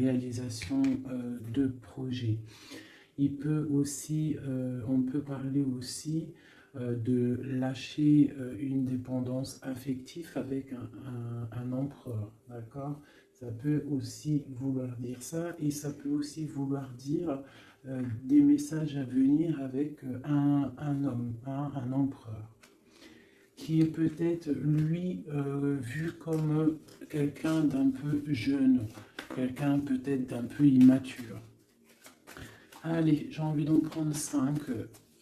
réalisation de projets. Il peut aussi, on peut parler aussi de lâcher une dépendance affective avec un empereur, d'accord? Ça peut aussi vouloir dire ça, et ça peut aussi vouloir dire des messages à venir avec un homme, hein, un empereur, qui est peut-être, lui, vu comme quelqu'un d'un peu jeune, quelqu'un peut-être d'un peu immature. Allez, j'ai envie d'en prendre 5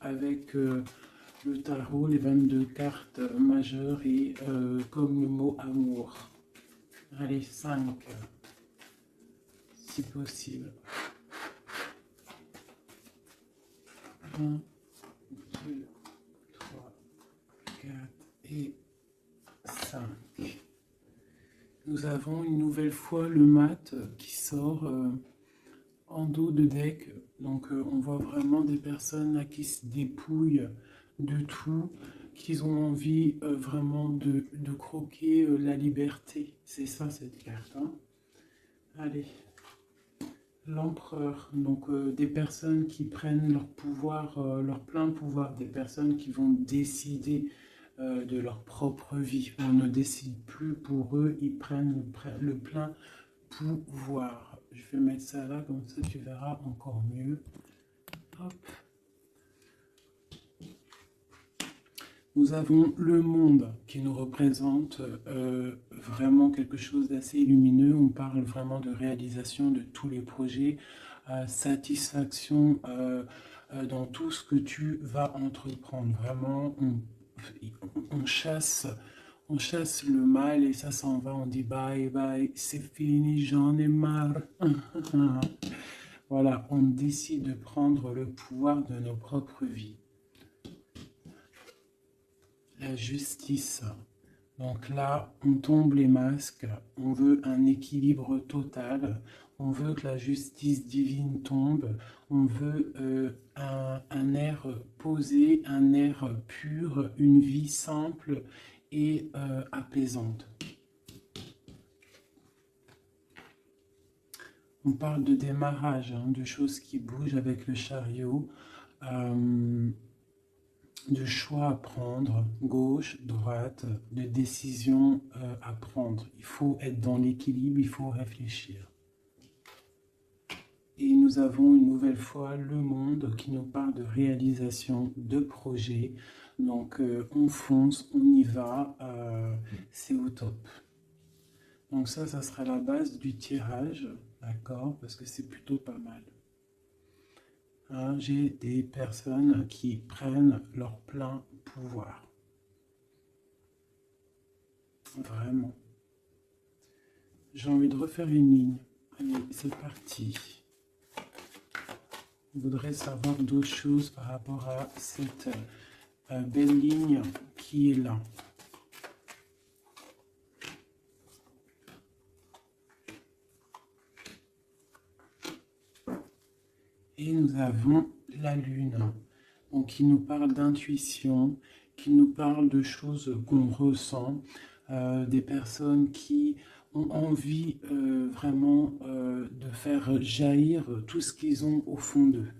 avec le tarot, les 22 cartes majeures et comme le mot amour. Allez, 5, si possible. 1, 2, 3, 4 et 5. Nous avons une nouvelle fois le mat qui sort en dos de deck. Donc on voit vraiment des personnes là qui se dépouillent de tout, qui ont envie vraiment de croquer la liberté. C'est ça cette carte, hein. Allez, l'empereur, donc des personnes qui prennent leur pouvoir, leur plein pouvoir, des personnes qui vont décider de leur propre vie. On ne décide plus pour eux, ils prennent le plein pouvoir. Je vais mettre ça là, comme ça tu verras encore mieux. Hop. Nous avons le monde qui nous représente vraiment quelque chose d'assez lumineux. On parle vraiment de réalisation de tous les projets, satisfaction dans tout ce que tu vas entreprendre. Vraiment, on chasse le mal et ça s'en va. On dit bye bye, c'est fini, j'en ai marre. Voilà, on décide de prendre le pouvoir de nos propres vies. La justice. Donc là, on tombe les masques, on veut un équilibre total, on veut que la justice divine tombe, on veut un air posé, un air pur, une vie simple et apaisante. On parle de démarrage, hein, de choses qui bougent avec le chariot. De choix à prendre, gauche, droite, de décisions à prendre. Il faut être dans l'équilibre, il faut réfléchir. Et nous avons une nouvelle fois le monde qui nous parle de réalisation de projets. Donc on fonce, on y va, c'est au top. Donc ça sera la base du tirage, d'accord, parce que c'est plutôt pas mal. Hein, j'ai des personnes qui prennent leur plein pouvoir. Vraiment. J'ai envie de refaire une ligne. Allez, c'est parti. Je voudrais savoir d'autres choses par rapport à cette belle ligne qui est là. Et nous avons la lune, donc qui nous parle d'intuition, qui nous parle de choses qu'on ressent, des personnes qui ont envie vraiment de faire jaillir tout ce qu'ils ont au fond d'eux.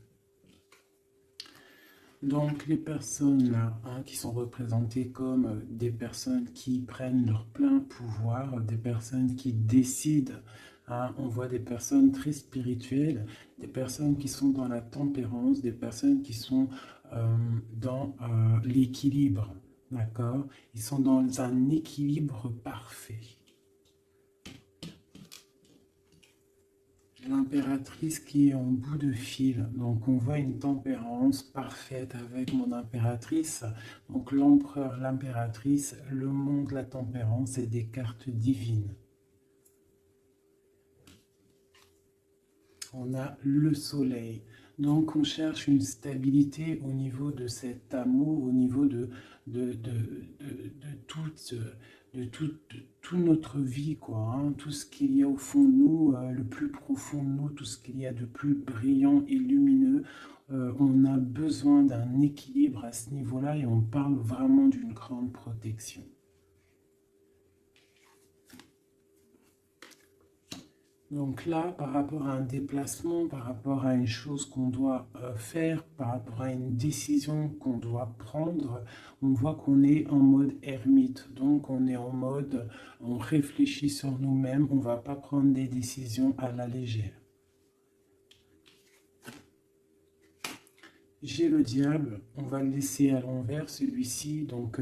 Donc les personnes là, hein, qui sont représentées comme des personnes qui prennent leur plein pouvoir, des personnes qui décident. Hein, on voit des personnes très spirituelles, des personnes qui sont dans la tempérance, des personnes qui sont dans l'équilibre, d'accord? Ils sont dans un équilibre parfait. L'impératrice qui est en bout de fil, donc on voit une tempérance parfaite avec mon impératrice. Donc l'empereur, l'impératrice, le monde, la tempérance et des cartes divines. On a le soleil. Donc on cherche une stabilité au niveau de cet amour, au niveau de toute notre vie, quoi, hein, tout ce qu'il y a au fond de nous, le plus profond de nous, tout ce qu'il y a de plus brillant et lumineux. On a besoin d'un équilibre à ce niveau-là et on parle vraiment d'une grande protection. Donc là, par rapport à un déplacement, par rapport à une chose qu'on doit faire, par rapport à une décision qu'on doit prendre, on voit qu'on est en mode ermite. Donc on est en mode, on réfléchit sur nous-mêmes, on ne va pas prendre des décisions à la légère. J'ai le diable, on va le laisser à l'envers celui-ci. Donc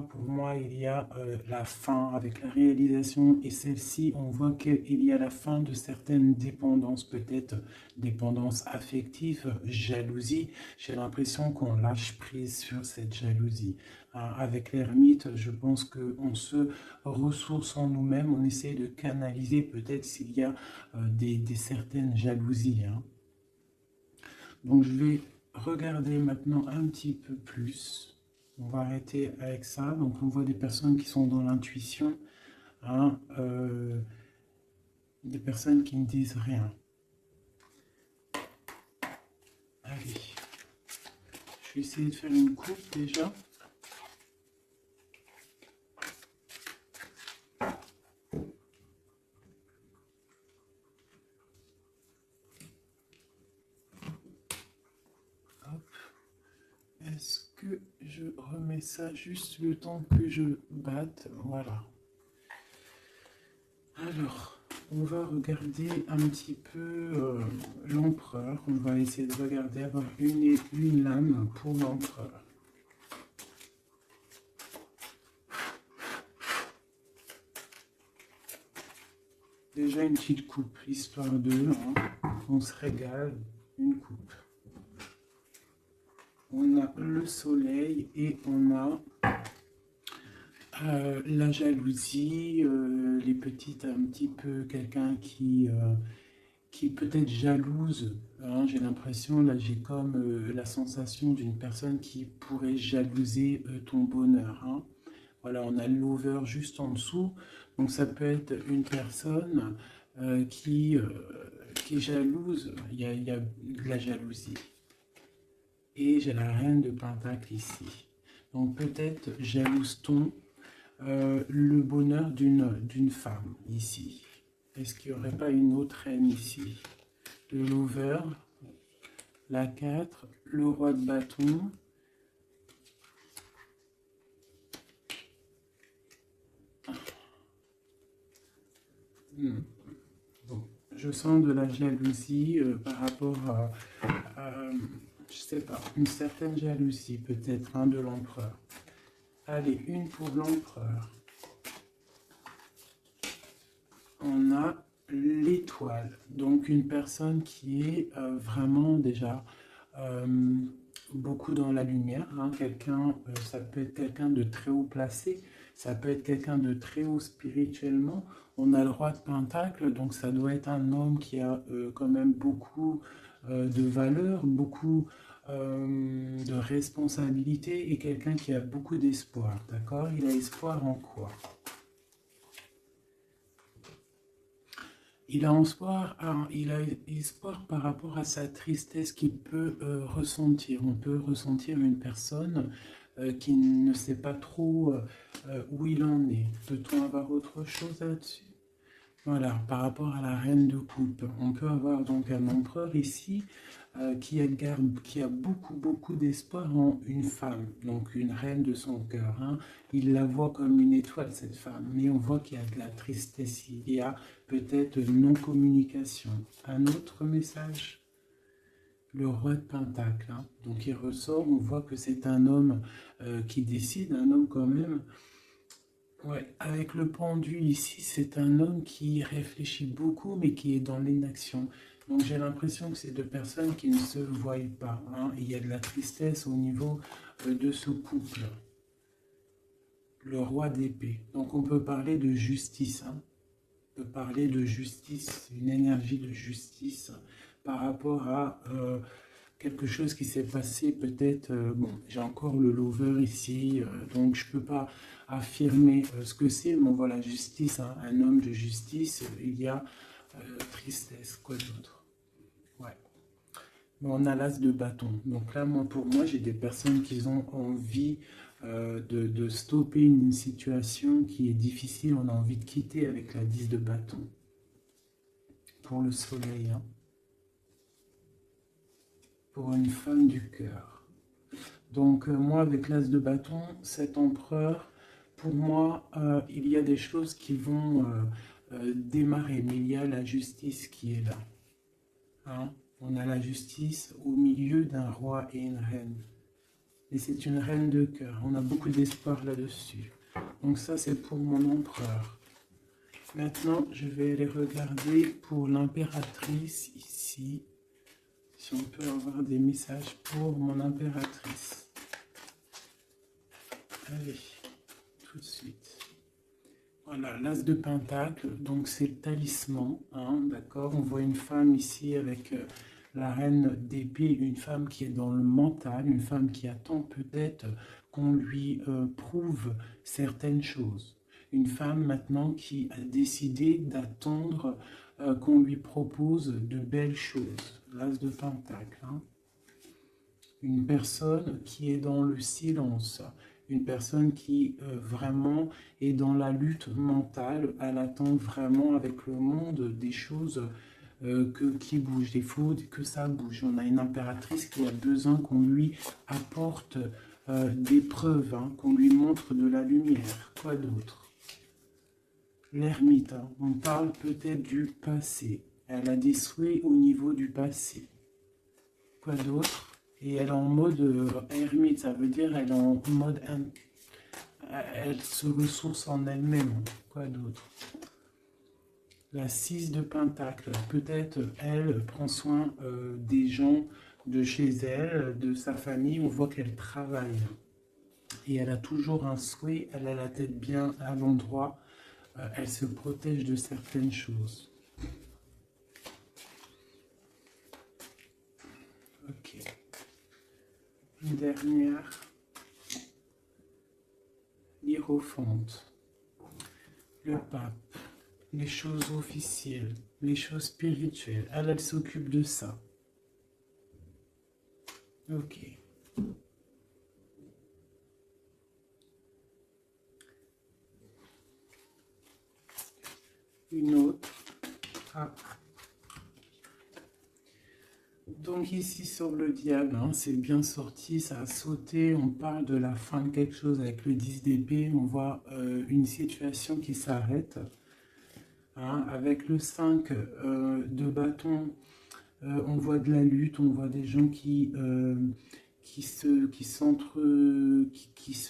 pour moi, il y a la fin avec la réalisation et celle-ci, on voit qu'il y a la fin de certaines dépendances, peut-être dépendance affective, jalousie. J'ai l'impression qu'on lâche prise sur cette jalousie. Avec l'ermite, je pense qu'on se ressource en nous-mêmes, on essaie de canaliser peut-être s'il y a des certaines jalousies. Hein. Donc je vais regarder maintenant un petit peu plus. On va arrêter avec ça. Donc on voit des personnes qui sont dans l'intuition, hein, des personnes qui ne disent rien. Allez, je vais essayer de faire une coupe déjà. Est-ce que je remets ça juste le temps que je batte? Voilà. Alors, on va regarder un petit peu l'empereur. On va essayer de regarder, avoir une lame pour l'empereur. Déjà une petite coupe, histoire de, hein, on se régale, une coupe. On a le soleil et on a la jalousie, les petites, un petit peu, quelqu'un qui peut-être jalouse. Hein, j'ai l'impression, là j'ai comme la sensation d'une personne qui pourrait jalouser ton bonheur. Hein. Voilà, on a l'over juste en dessous. Donc ça peut être une personne qui est jalouse. Il y a de la jalousie. Et j'ai la reine de Pentacle ici. Donc peut-être jalouse-t-on le bonheur d'une femme ici. Est-ce qu'il n'y aurait pas une autre reine ici? Le lover, la 4, le roi de bâton. Bon, je sens de la jalousie par rapport à, je sais pas, une certaine jalousie peut-être hein, de l'empereur. Allez, une pour l'empereur. On a l'étoile, donc une personne qui est vraiment déjà beaucoup dans la lumière. Hein. Quelqu'un, ça peut être quelqu'un de très haut placé, ça peut être quelqu'un de très haut spirituellement. On a le roi de Pentacle, donc ça doit être un homme qui a quand même beaucoup de valeur, beaucoup de responsabilité et quelqu'un qui a beaucoup d'espoir. D'accord? Il a espoir en quoi? Il a espoir par rapport à sa tristesse qu'il peut ressentir. On peut ressentir une personne qui ne sait pas trop où il en est. Peut-on avoir autre chose là-dessus? Voilà, par rapport à la reine de coupe, on peut avoir donc un empereur ici qui a beaucoup d'espoir en une femme, donc une reine de son cœur. Hein. Il la voit comme une étoile, cette femme, mais on voit qu'il y a de la tristesse, il y a peut-être non-communication. Un autre message, le roi de Pentacle. Hein. Donc il ressort, on voit que c'est un homme qui décide, un homme quand même. Ouais, avec le pendu ici, c'est un homme qui réfléchit beaucoup, mais qui est dans l'inaction. Donc j'ai l'impression que c'est deux personnes qui ne se voient pas. Hein. Il y a de la tristesse au niveau de ce couple. Le roi d'épée. Donc on peut parler de justice. Hein. On peut parler de justice, une énergie de justice par rapport à quelque chose qui s'est passé peut-être, bon, j'ai encore le lover ici, donc je ne peux pas affirmer ce que c'est, mais voilà, justice, hein, un homme de justice, il y a tristesse, quoi d'autre? Ouais. Mais on a l'as de bâton. Donc là, pour moi, j'ai des personnes qui ont envie de stopper une situation qui est difficile, on a envie de quitter avec la 10 de bâton. pour le soleil, hein, pour une femme du cœur. Donc moi, avec l'as de bâton, cet empereur, pour moi, il y a des choses qui vont démarrer, mais il y a la justice qui est là. Hein. On a la justice au milieu d'un roi et une reine. Et c'est une reine de cœur. On a beaucoup d'espoir là-dessus. Donc ça, c'est pour mon empereur. Maintenant, je vais aller regarder pour l'impératrice ici. Si on peut avoir des messages pour mon impératrice. Allez, tout de suite. Voilà, l'as de pentacle, donc c'est le talisman, hein, d'accord. On voit une femme ici avec la reine d'épée, une femme qui est dans le mental, une femme qui attend peut-être qu'on lui prouve certaines choses. Une femme maintenant qui a décidé d'attendre qu'on lui propose de belles choses. L'as de pentacle, hein. Une personne qui est dans le silence, une personne qui vraiment est dans la lutte mentale, elle attend vraiment avec le monde des choses qui bougent, il faut que ça bouge. On a une impératrice qui a besoin qu'on lui apporte des preuves, hein, qu'on lui montre de la lumière. Quoi d'autre? L'ermite, hein, on parle peut-être du passé. Elle a des souhaits au niveau du passé. Quoi d'autre? Et elle est en mode ermite, ça veut dire elle est en mode... Elle se ressource en elle-même. Quoi d'autre? La 6 de pentacle. Peut-être elle prend soin des gens de chez elle, de sa famille. On voit qu'elle travaille. Et elle a toujours un souhait, elle a la tête bien à l'endroit. Elle se protège de certaines choses. Ok. Une dernière. L'hiérophante. Le pape. Les choses officielles. Les choses spirituelles. Elle s'occupe de ça. Ok. Une autre. Ah. Donc ici sur le diable, hein, c'est bien sorti, ça a sauté, on parle de la fin de quelque chose avec le 10 d'épée, on voit une situation qui s'arrête. Hein, avec le 5 de bâton, on voit de la lutte, on voit des gens qui se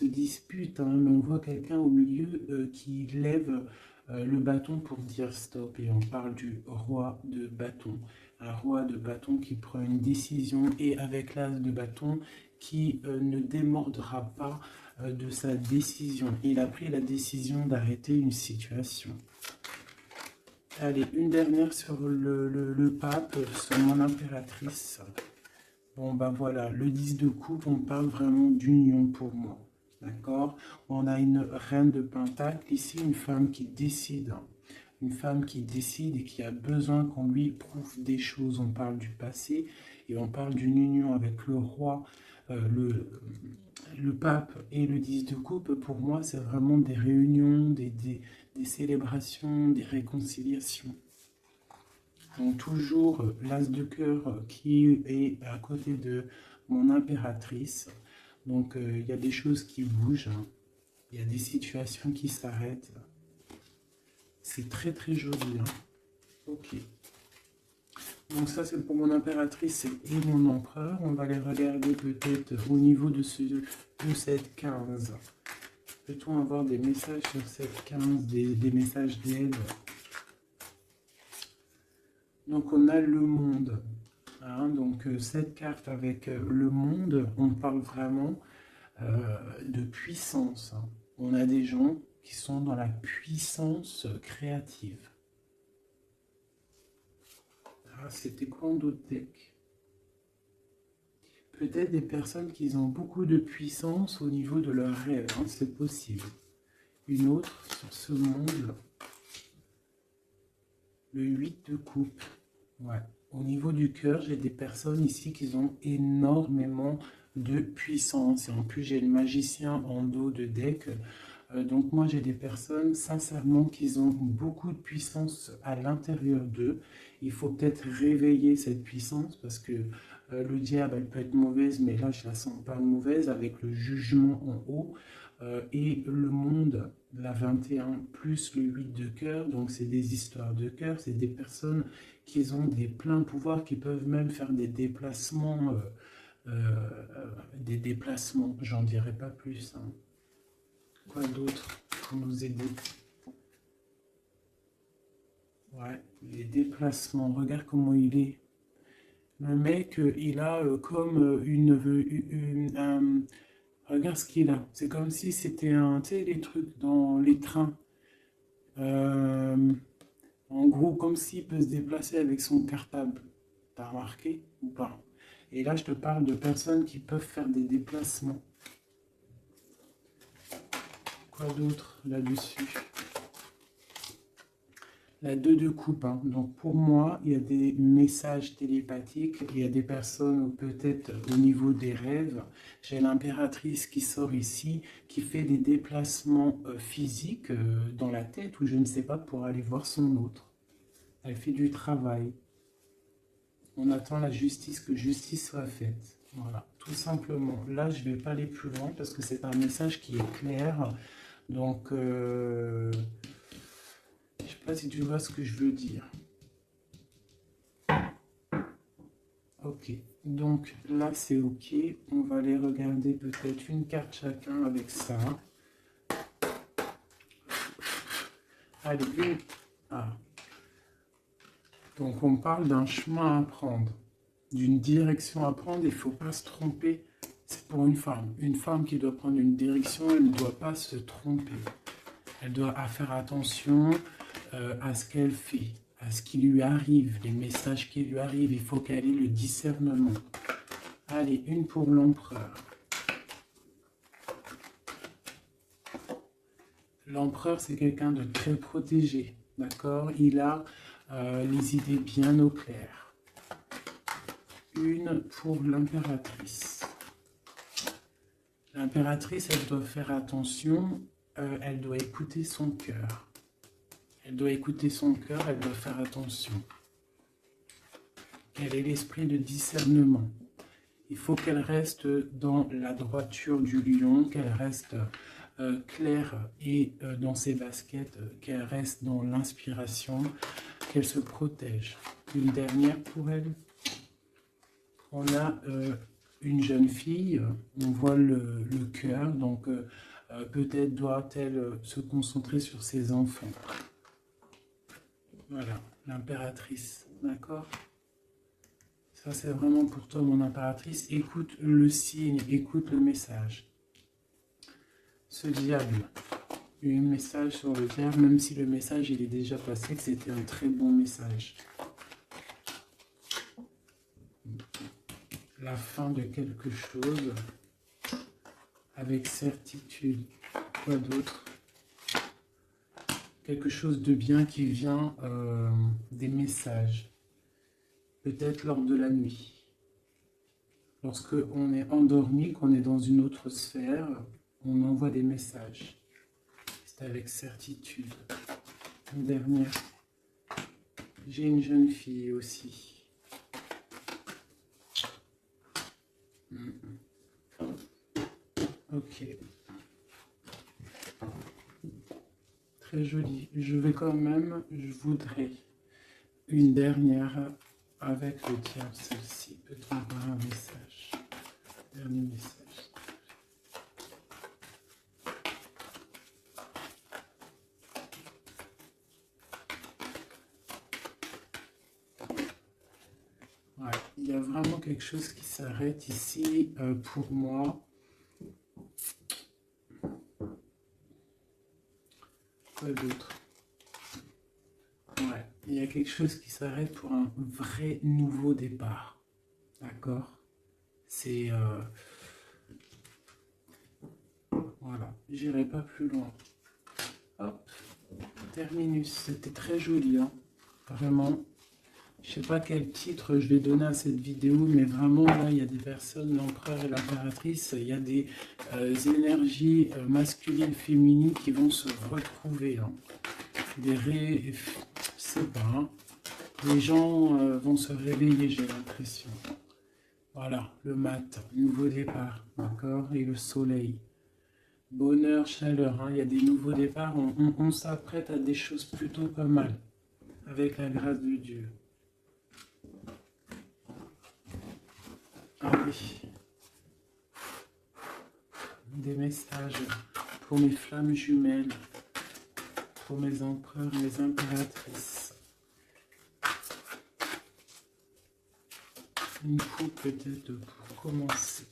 disputent, hein, mais on voit quelqu'un au milieu qui lève le bâton pour dire stop, et on parle du roi de bâton. Un roi de bâton qui prend une décision, et avec l'as de bâton qui ne démordra pas de sa décision. Il a pris la décision d'arrêter une situation. Allez, une dernière sur le pape, sur mon impératrice. Bon, ben voilà, le 10 de coupe, on parle vraiment d'union pour moi. D'accord? On a une reine de pentacle, ici une femme qui décide. Une femme qui décide et qui a besoin qu'on lui prouve des choses. On parle du passé et on parle d'une union avec le roi, le pape et le 10 de coupe. Pour moi, c'est vraiment des réunions, des célébrations, des réconciliations. Donc toujours l'as de cœur qui est à côté de mon impératrice. Donc il y a des choses qui bougent, hein. Il y a des situations qui s'arrêtent. C'est très très joli. Hein. Ok. Donc ça c'est pour mon impératrice et mon empereur. On va les regarder peut-être au niveau de cette 15. Peut-on avoir des messages sur cette 15, des messages d'aide? Donc on a le monde. Hein, donc cette carte avec le monde, on parle vraiment de puissance. Hein. On a des gens qui sont dans la puissance créative. Ah, c'était quoi en d'autres decks? Peut-être des personnes qui ont beaucoup de puissance au niveau de leurs rêves, hein, c'est possible. Une autre sur ce monde, le 8 de coupe. Ouais. Au niveau du cœur, j'ai des personnes ici qui ont énormément de puissance. Et en plus, j'ai le magicien en dos de deck. Donc moi, j'ai des personnes, sincèrement, qui ont beaucoup de puissance à l'intérieur d'eux. il faut peut-être réveiller cette puissance parce que le diable, elle peut être mauvaise, mais là, je la sens pas mauvaise avec le jugement en haut et le monde, la 21 plus le 8 de cœur. Donc, c'est des histoires de cœur, c'est des personnes qui ont des pleins pouvoirs, qui peuvent même faire des déplacements, j'en dirai pas plus. Hein. Quoi d'autre pour nous aider? Ouais, les déplacements, regarde comment il est. Le mec, il a comme regarde ce qu'il a. C'est comme si c'était un, tu sais, les trucs dans les trains. Euh, En gros, comme s'il peut se déplacer avec son cartable. T'as remarqué ou pas? Et là, je te parle de personnes qui peuvent faire des déplacements. Quoi d'autre là-dessus? La 2 de coupe. Hein. Donc pour moi, il y a des messages télépathiques. Il y a des personnes, peut-être au niveau des rêves. J'ai l'impératrice qui sort ici, qui fait des déplacements physiques dans la tête ou je ne sais pas pour aller voir son autre. Elle fait du travail. On attend la justice, que justice soit faite. Voilà, tout simplement. Là, je ne vais pas aller plus loin parce que c'est un message qui est clair. Donc, je ne sais pas si tu vois ce que je veux dire. Ok, donc là, c'est ok. On va aller regarder peut-être une carte chacun avec ça. Allez, une... Ah. Donc on parle d'un chemin à prendre, d'une direction à prendre, il ne faut pas se tromper. C'est pour une femme. Une femme qui doit prendre une direction, elle ne doit pas se tromper. Elle doit faire attention à ce qu'elle fait, à ce qui lui arrive, les messages qui lui arrivent. Il faut qu'elle ait le discernement. Allez, une pour l'empereur. L'empereur, c'est quelqu'un de très protégé, d'accord? Il a les idées bien au clair. Une pour l'impératrice. L'impératrice, elle doit faire attention, elle doit écouter son cœur. Elle doit écouter son cœur, elle doit faire attention. Elle ait l'esprit de discernement. Il faut qu'elle reste dans la droiture du lion, qu'elle reste claire et dans ses baskets, qu'elle reste dans l'inspiration, qu'elle se protège. Une dernière pour elle. On a une jeune fille, on voit le cœur, donc peut-être doit-elle se concentrer sur ses enfants. Voilà, l'impératrice, d'accord? Ça, c'est vraiment pour toi, mon impératrice. Écoute le signe, écoute le message. Ce diable, un message sur le diable, même si le message il est déjà passé, que c'était un très bon message. La fin de quelque chose, avec certitude. Quoi d'autre? Quelque chose de bien qui vient des messages. Peut-être lors de la nuit. Lorsque on est endormi, qu'on est dans une autre sphère, on envoie des messages. C'est avec certitude. Une dernière. J'ai une jeune fille aussi. Ok. Très joli. Je voudrais une dernière avec le diable, celle-ci. Peut-on avoir un message? Dernier message. Ouais, il y a vraiment quelque chose qui s'arrête ici pour moi. Quoi d'autre? Ouais, il y a quelque chose qui s'arrête pour un vrai nouveau départ. D'accord? C'est... voilà, j'irai pas plus loin. Hop, terminus. C'était très joli, hein? Vraiment. Je sais pas quel titre je vais donner à cette vidéo, mais vraiment, là, il y a des personnes, l'empereur et l'impératrice, il y a des énergies masculines, féminines qui vont se retrouver. Hein. Je sais pas. Hein. Les gens vont se réveiller, j'ai l'impression. Voilà, le matin, nouveau départ, d'accord? Et le soleil. Bonheur, chaleur, hein, il y a des nouveaux départs. On s'apprête à des choses plutôt pas mal, avec la grâce de Dieu. Ah oui. Des messages pour mes flammes jumelles, pour mes empereurs, mes impératrices. Une coup peut-être pour commencer.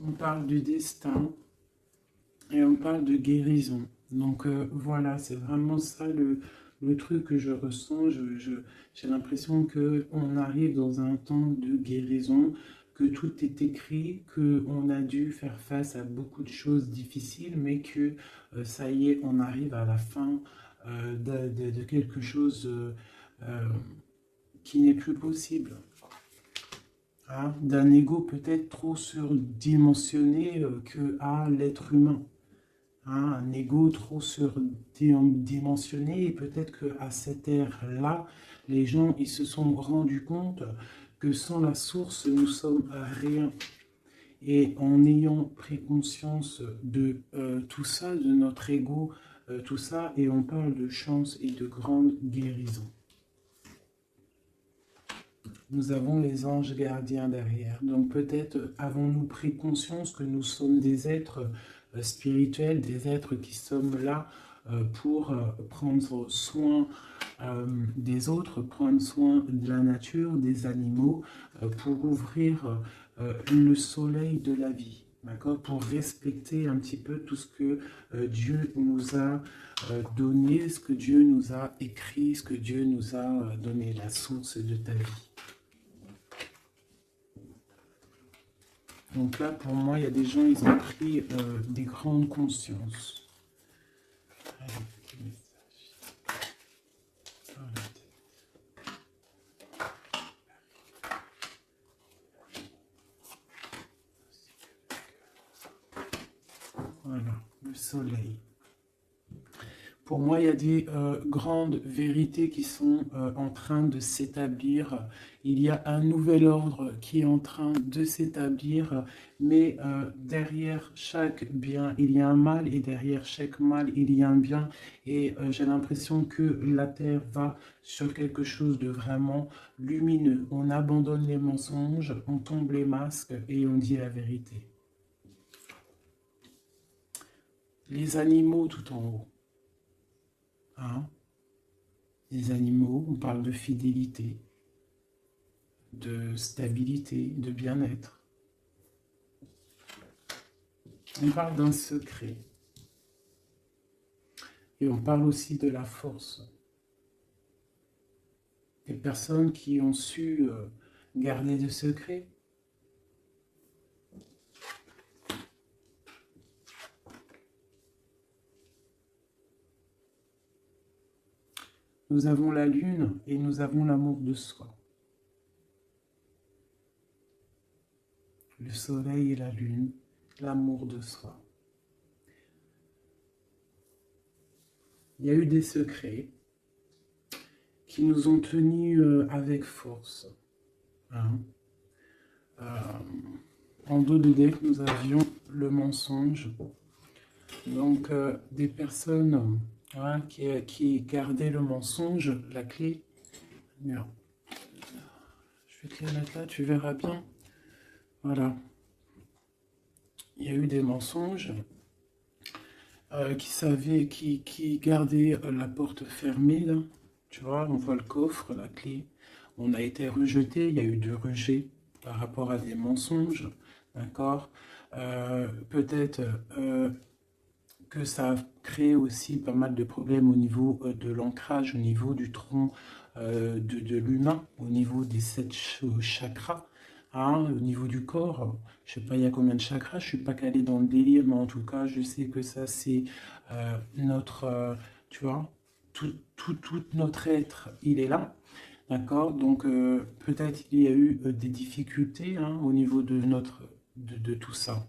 On parle du destin et on parle de guérison. Donc voilà, c'est vraiment ça le truc que je ressens. J'ai l'impression qu'on arrive dans un temps de guérison, que tout est écrit, qu'on a dû faire face à beaucoup de choses difficiles, mais que ça y est, on arrive à la fin de quelque chose qui n'est plus possible. Hein, d'un ego peut-être trop surdimensionné que à l'être humain. Hein, un ego trop surdimensionné et peut-être qu'à cette ère-là, les gens ils se sont rendus compte que sans la source, nous sommes rien. Et en ayant pris conscience de tout ça, de notre ego, tout ça, et on parle de chance et de grande guérison. Nous avons les anges gardiens derrière. Donc peut-être avons-nous pris conscience que nous sommes des êtres spirituels, des êtres qui sommes là pour prendre soin des autres, prendre soin de la nature, des animaux, pour ouvrir le soleil de la vie. D'accord, pour respecter un petit peu tout ce que Dieu nous a donné, ce que Dieu nous a écrit, ce que Dieu nous a donné, la source de ta vie. Donc là, pour moi, il y a des gens, ils ont pris des grandes consciences. Allez, petit message. Voilà, le soleil. Pour moi, il y a des grandes vérités qui sont en train de s'établir. Il y a un nouvel ordre qui est en train de s'établir, mais derrière chaque bien, il y a un mal, et derrière chaque mal, il y a un bien. Et j'ai l'impression que la Terre va sur quelque chose de vraiment lumineux. On abandonne les mensonges, on tombe les masques et on dit la vérité. Les animaux tout en haut. Hein? Les animaux, on parle de fidélité, de stabilité, de bien-être. On parle d'un secret. Et on parle aussi de la force. Des personnes qui ont su garder des secrets. Nous avons la lune et nous avons l'amour de soi. Le soleil et la lune, l'amour de soi. Il y a eu des secrets qui nous ont tenus avec force. Hein. En dos de deck, nous avions le mensonge. Donc, des personnes qui gardaient le mensonge, la clé. Merde. Je vais te la mettre là, tu verras bien. Voilà. Il y a eu des mensonges qui gardaient la porte fermée, là. Tu vois, on voit le coffre, la clé. On a été rejeté, il y a eu du rejet par rapport à des mensonges, d'accord. Peut-être que ça a créé aussi pas mal de problèmes au niveau de l'ancrage, au niveau du tronc de l'humain, au niveau des 7 chakras, hein, au niveau du corps. Je ne sais pas il y a combien de chakras, je ne suis pas calé dans le délire, mais en tout cas, je sais que ça, c'est notre, tu vois, tout notre être, il est là. D'accord, donc peut-être il y a eu des difficultés hein, au niveau de notre de tout ça,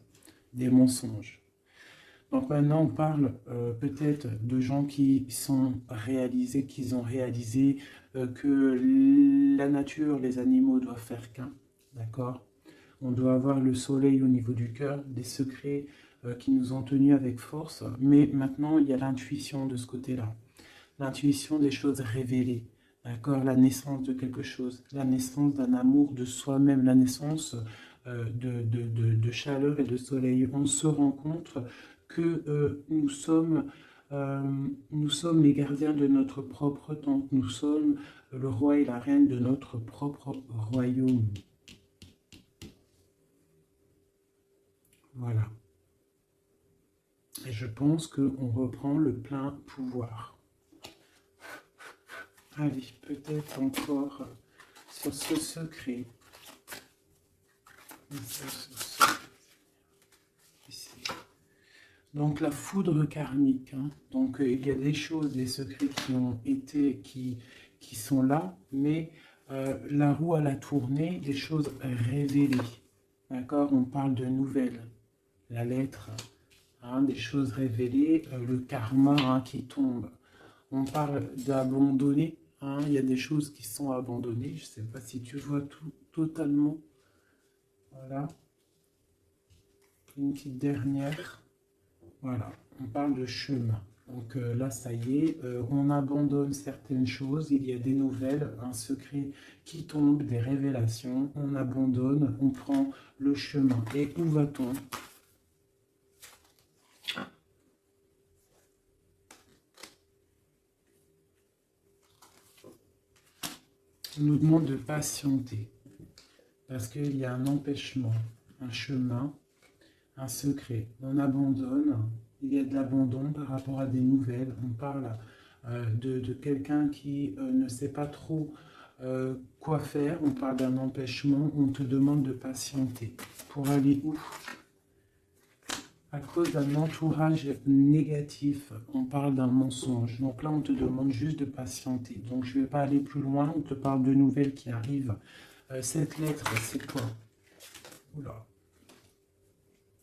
des mensonges. Donc maintenant, on parle peut-être de gens qui ont réalisé que la nature, les animaux doivent faire qu'un, d'accord? On doit avoir le soleil au niveau du cœur, des secrets qui nous ont tenus avec force, mais maintenant, il y a l'intuition de ce côté-là, l'intuition des choses révélées, d'accord? La naissance de quelque chose, la naissance d'un amour de soi-même, la naissance de chaleur et de soleil. On se rend compte que nous sommes les gardiens de notre propre temple, nous sommes le roi et la reine de notre propre royaume. Voilà. Et je pense qu'on reprend le plein pouvoir. Allez, peut-être encore sur ce secret. Ici. Donc la foudre karmique. Hein. Donc il y a des choses, des secrets qui ont été, qui sont là, mais la roue à la tournée, des choses révélées. D'accord? On parle de nouvelles. La lettre, hein, des choses révélées, le karma hein, qui tombe. On parle d'abandonner. Hein. Il y a des choses qui sont abandonnées. Je ne sais pas si tu vois tout totalement. Voilà. Une petite dernière. Voilà, on parle de chemin. Donc là, ça y est, on abandonne certaines choses, il y a des nouvelles, un secret qui tombe, des révélations, on abandonne, on prend le chemin. Et où va-t-on? On nous demande de patienter, parce qu'il y a un empêchement, un chemin, un secret. On abandonne, il y a de l'abandon par rapport à des nouvelles. On parle de quelqu'un qui ne sait pas trop quoi faire. On parle d'un empêchement. On te demande de patienter. Pour aller où? À cause d'un entourage négatif. On parle d'un mensonge. Donc là, on te demande juste de patienter. Donc je ne vais pas aller plus loin. On te parle de nouvelles qui arrivent. Cette lettre, c'est quoi? Oula.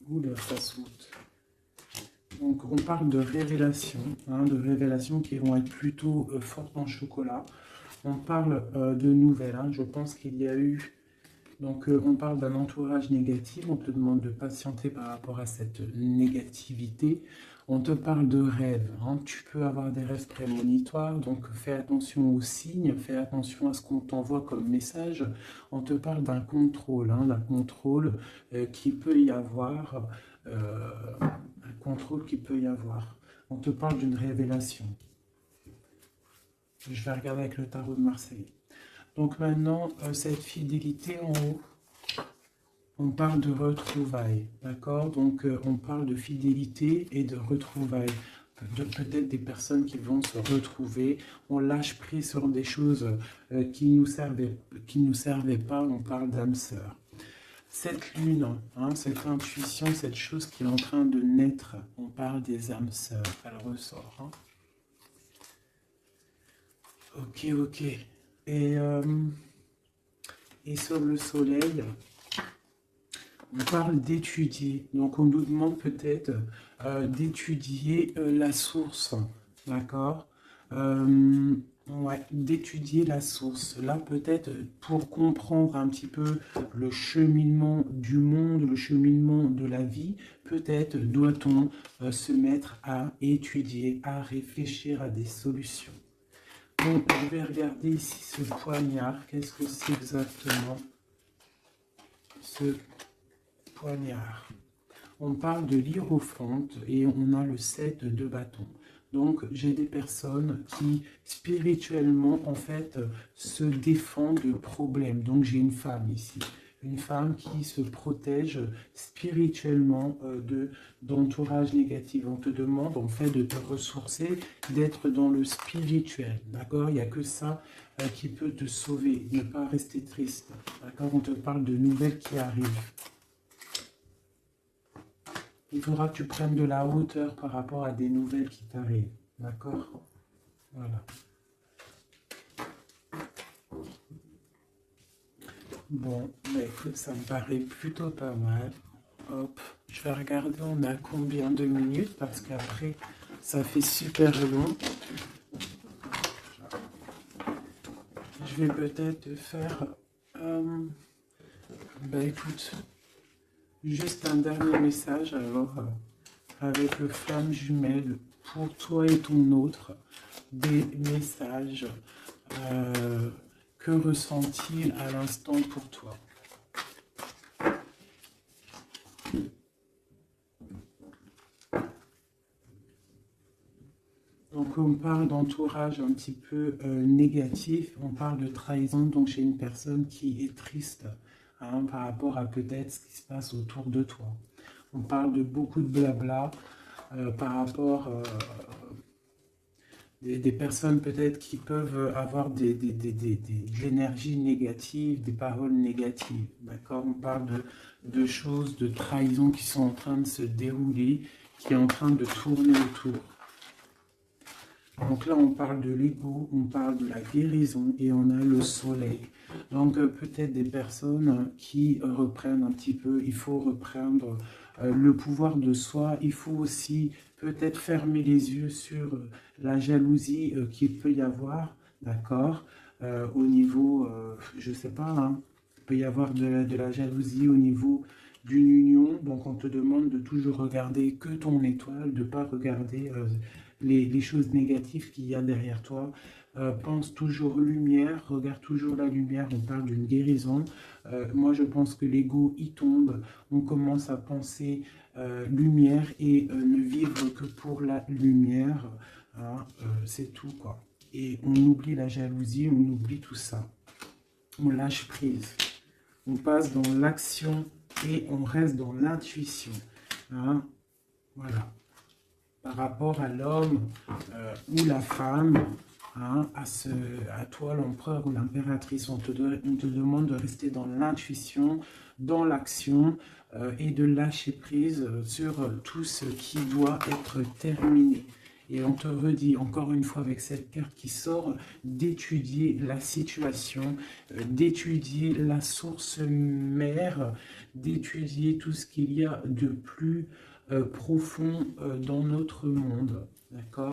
Oula, ça saute. Donc on parle de révélations, hein, de révélations qui vont être plutôt fortes en chocolat. On parle de nouvelles, hein, je pense qu'il y a eu... Donc on parle d'un entourage négatif, on te demande de patienter par rapport à cette négativité. On te parle de rêves, hein, tu peux avoir des rêves prémonitoires, donc fais attention aux signes, fais attention à ce qu'on t'envoie comme message. On te parle d'un contrôle, hein, qui peut y avoir... un contrôle qui peut y avoir. On te parle d'une révélation. Je vais regarder avec le tarot de Marseille. Donc maintenant, cette fidélité en haut, on parle de retrouvailles, d'accord? Donc on parle de fidélité et de retrouvailles. Peut-être des personnes qui vont se retrouver. On lâche prise sur des choses qui nous servaient pas. On parle d'âme sœur. Cette lune, hein, cette intuition, cette chose qui est en train de naître, on parle des âmes sœurs, elle ressort. Hein. Ok. Et sur le soleil, on parle d'étudier. Donc on nous demande peut-être d'étudier la source, d'accord? Ouais, d'étudier la source. Là, peut-être pour comprendre un petit peu le cheminement du monde, le cheminement de la vie, peut-être doit-on se mettre à étudier, à réfléchir à des solutions. Donc, je vais regarder ici ce poignard. Qu'est-ce que c'est exactement ce poignard? On parle de l'hiérophante et on a le 7 de bâton. Donc, j'ai des personnes qui, spirituellement, en fait, se défendent de problèmes. Donc, j'ai une femme ici. Une femme qui se protège spirituellement d'entourage négatif. On te demande, en fait, de te ressourcer, d'être dans le spirituel. D'accord? Il n'y a que ça qui peut te sauver. Ne pas rester triste. D'accord? On te parle de nouvelles qui arrivent. Il faudra que tu prennes de la hauteur par rapport à des nouvelles qui t'arrivent. D'accord? Voilà. Bon, mais écoute, ça me paraît plutôt pas mal. hop, je vais regarder on a combien de minutes parce qu'après ça fait super long. Je vais peut-être faire, écoute, juste un dernier message alors avec le flamme jumelle pour toi et ton autre, des messages. Que ressent-il à l'instant pour toi? Donc on parle d'entourage un petit peu négatif, on parle de trahison, donc chez une personne qui est triste par rapport à peut-être ce qui se passe autour de toi. On parle de beaucoup de blabla par rapport des personnes peut-être qui peuvent avoir de l'énergie négative, des paroles négatives. D'accord? On parle de choses, de trahison qui sont en train de se dérouler, qui est en train de tourner autour. Donc là, on parle de l'ego, on parle de la guérison et on a le soleil. Donc peut-être des personnes qui reprennent un petit peu, il faut reprendre le pouvoir de soi. Il faut aussi peut-être fermer les yeux sur la jalousie qu'il peut y avoir, d'accord, au niveau, je ne sais pas, hein, il peut y avoir de la jalousie au niveau d'une union. Donc on te demande de toujours regarder que ton étoile, de ne pas regarder les choses négatives qu'il y a derrière toi. Pense toujours lumière, regarde toujours la lumière, on parle d'une guérison. Moi je pense que l'ego y tombe, on commence à penser lumière et ne vivre que pour la lumière, hein, c'est tout quoi. Et on oublie la jalousie, on oublie tout ça. On lâche prise, on passe dans l'action et on reste dans l'intuition. Hein, voilà. Par rapport à l'homme ou la femme, hein, à toi l'empereur ou l'impératrice, on te demande de rester dans l'intuition, dans l'action et de lâcher prise sur tout ce qui doit être terminé. Et on te redit encore une fois avec cette carte qui sort, d'étudier la situation, d'étudier la source mère, d'étudier tout ce qu'il y a de plus profond dans notre monde. D'accord ?